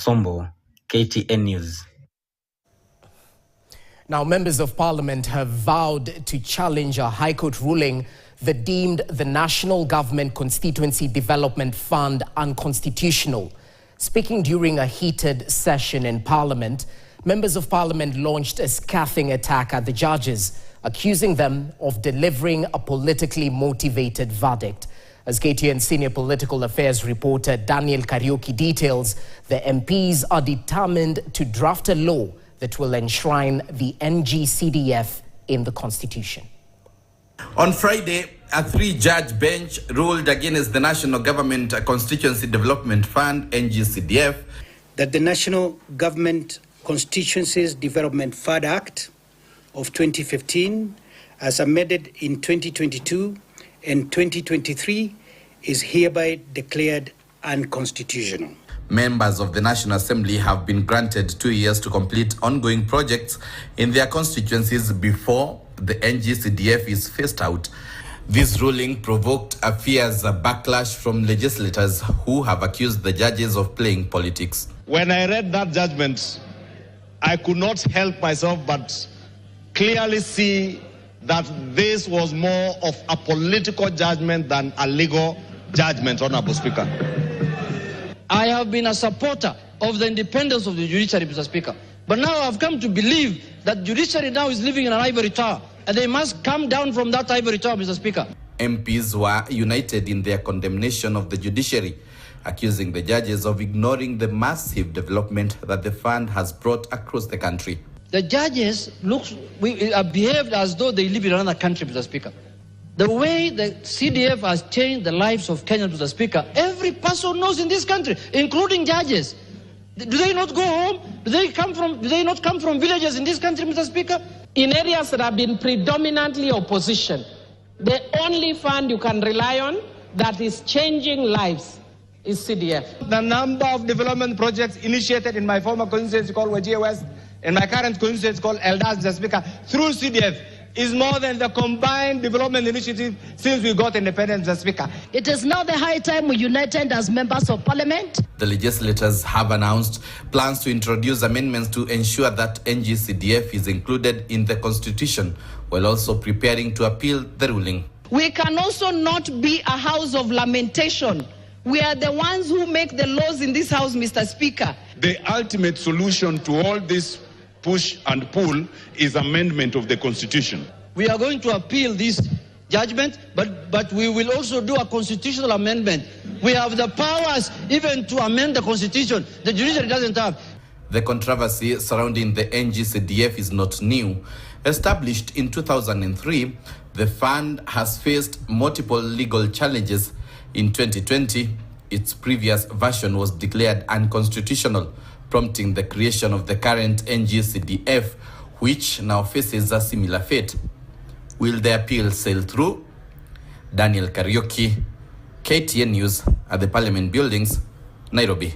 Sombo, KTN News. Now, members of parliament have vowed to challenge a High Court ruling that deemed the National Government Constituency Development Fund unconstitutional. Speaking during a heated session in Parliament, members of Parliament launched a scathing attack at the judges, accusing them of delivering a politically motivated verdict. As KTN senior political affairs reporter Daniel Kariuki details, the MPs are determined to draft a law that will enshrine the NG-CDF in the Constitution. On Friday, a three-judge bench ruled against the National Government Constituency Development Fund, NG-CDF, that the National Government Constituencies Development Fund Act of 2015, as amended in 2022 and 2023, is hereby declared unconstitutional. Members of the National Assembly have been granted 2 years to complete ongoing projects in their constituencies before the NG-CDF is phased out. This ruling provoked a fierce backlash from legislators who have accused the judges of playing politics. When I read that judgment, I could not help myself but clearly see that this was more of a political judgment than a legal judgment, Honorable Speaker. I have been a supporter of the independence of the judiciary, Mr. Speaker. But now I've come to believe that judiciary now is living in an ivory tower, and they must come down from that ivory tower, Mr. Speaker. MPs were united in their condemnation of the judiciary, accusing the judges of ignoring the massive development that the fund has brought across the country. The judges behaved as though they live in another country, Mr. Speaker. The way the CDF has changed the lives of Kenyans, Mr. Speaker, every person knows in this country, including judges. Do they not go home? Do they not come from villages in this country, Mr. Speaker? In areas that have been predominantly opposition, the only fund you can rely on that is changing lives is CDF. The number of development projects initiated in my former constituency called Wajir West and my current constituency called Eldaz, Mr. Speaker, through CDF is more than the combined development initiative since we got independence, Mr. Speaker. It is now the high time we united as members of parliament. The legislators have announced plans to introduce amendments to ensure that NG-CDF is included in the constitution, while also preparing to appeal the ruling. We can also not be a house of lamentation. We are the ones who make the laws in this house, Mr. Speaker. The ultimate solution to all this push and pull is amendment of the Constitution. We are going to appeal this judgment, but we will also do a constitutional amendment. We have the powers even to amend the Constitution. The judiciary doesn't have. The controversy surrounding the NG-CDF is not new. Established in 2003, the fund has faced multiple legal challenges. In 2020, its previous version was declared unconstitutional, prompting the creation of the current NG-CDF, which now faces a similar fate. Will the appeal sail through? Daniel Kariuki, KTN News at the Parliament Buildings, Nairobi.